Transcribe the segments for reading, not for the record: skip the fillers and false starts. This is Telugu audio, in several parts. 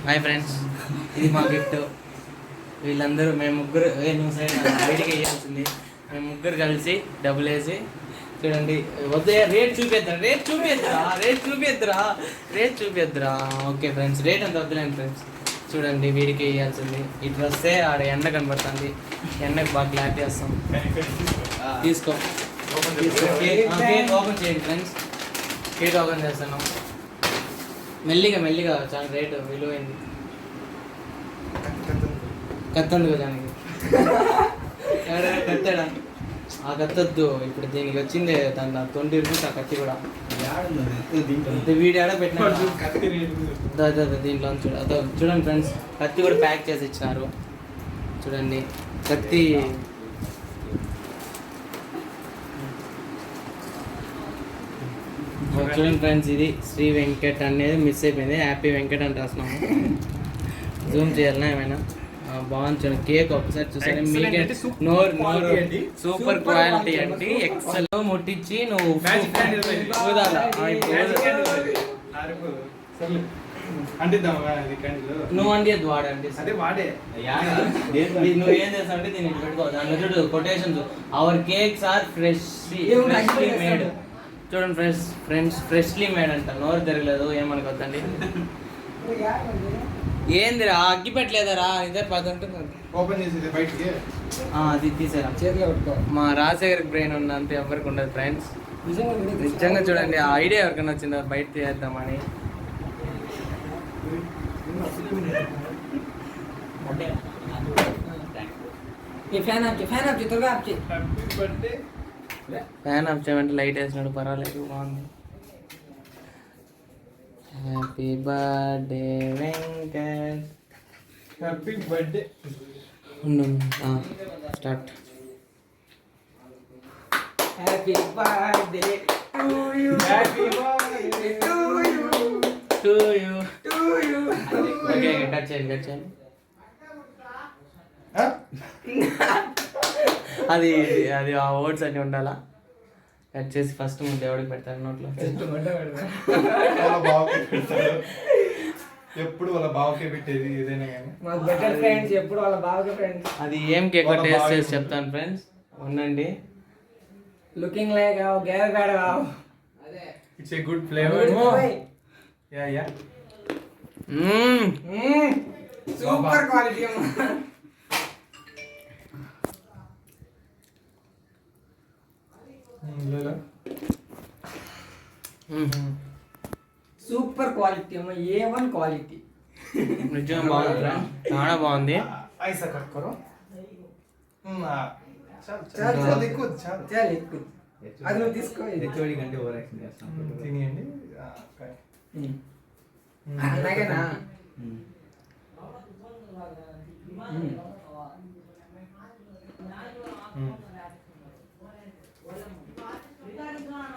హాయ్ ఫ్రెండ్స్, ఇది మా గిఫ్ట్. వీళ్ళందరూ మేము ముగ్గురు బయటికి వేయాల్సింది. మేము ముగ్గురు కలిసి డబ్బులు వేసి చూడండి. వద్దే రేట్ చూపిద్దురా. ఓకే ఫ్రెండ్స్, రేట్ అంత వద్దులేండి ఫ్రెండ్స్. చూడండి, వీడికి వేయాల్సింది. ఇటు వస్తే ఆడ ఎండ కనబడుతుంది. ఎండకు బాగా క్లారిటీ వస్తాం. తీసుకో కేక్ ఓపెన్ చేయండి ఫ్రెండ్స్. కేక్ ఓపెన్ చేస్తాను. మెల్లిగా చాలా రేటు విలువైంది. కత్తందుకు జానికి కత్తాడా? ఆ కత్తొద్దు. ఇప్పుడు దీనికి వచ్చింది దాని 20 రూపీస్. ఆ కత్తి కూడా వీడియో ఆడ పెట్టిన దీంట్లో చూడండి ఫ్రెండ్స్. కత్తి కూడా ప్యాక్ చేసి ఇచ్చినారు. చూడండి కత్తి. చూడండి ఫ్రెండ్స్, ఇది శ్రీ వెంకట్ అనేది మిస్ అయిపోయింది. హ్యాపీ వెంకట్ అని రాసినాము. జూమ్ చేయాలన్నా ఏమైనా? బాగుంది. చూడండి కేక్ ఒకసారి చూసాను. మీకే నోరు సూపర్ క్వాలిటీ అండి. ఎక్సెల్ ముట్టించి నువ్వు నువ్వు అండి అది వాడండి. నువ్వు ఏం చేస్తావు అంటే దీన్ని పెట్టుకోవచ్చు. దాంట్లో చూడు quotations. Our cakes are freshly made. చూడండి ఫ్రెష్లీ మేడ్ అంట. నోరు తిరగలేదు, ఏమనుకోద్దండి. ఏందిరా అగ్గి పెట్టలేదరా? ఇదే 10 ఉంటుంది. ఓపెన్ చేసి బయటికి అది తీసారా? మా రాజశేఖర్ బ్రెయిన్ ఉన్నంత ఎవరికి ఉండదు ఫ్రెండ్స్. నిజంగా చూడండి, ఆ ఐడియా ఎవరికైనా వచ్చిందా బయట తీద్దామని. ఫ్యాన్ ఆఫ్ చేయమంటే లైట్ వేసినాడు. పర్వాలేదు, బాగుంది. Happy birthday Venkat. Happy birthday. Start. Happy birthday to you. Happy birthday to you. Okay, cut చేయండి. అది ఆ వర్డ్స్ అన్నీ ఉండాలా? కట్ చేసి ఫస్ట్ ముందు ఎవడికి పెడతారు నోట్లో? ఎప్పుడు వాళ్ళ బావకే పెట్టేది ఏదైనా కానీ. ఎప్పుడు వాళ్ళ బావకే ఫ్రెండ్స్. అది ఏం కేక్ టేస్ట్ చేసి చెప్తాను ఫ్రెండ్స్, ఉండండి. Looking like gave God. It's a good flavour. Yeah super quality. Super quality అమ్మ. A1 quality. నిజంగా బాగుంది, చాలా బాగుంది. ఐసా కట్ కరో. చాలా ఎక్కువ. అది నువ్వు తీసుకో. హెచ్ఓడి కంటే ఓవర్ యాక్షన్ చేస్తాం. తినేయండి. అలాగేనా?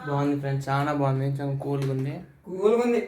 బాగుంది ఫ్రెండ్స్, చాలా బాగుంది. చాలా కూల్గా ఉంది.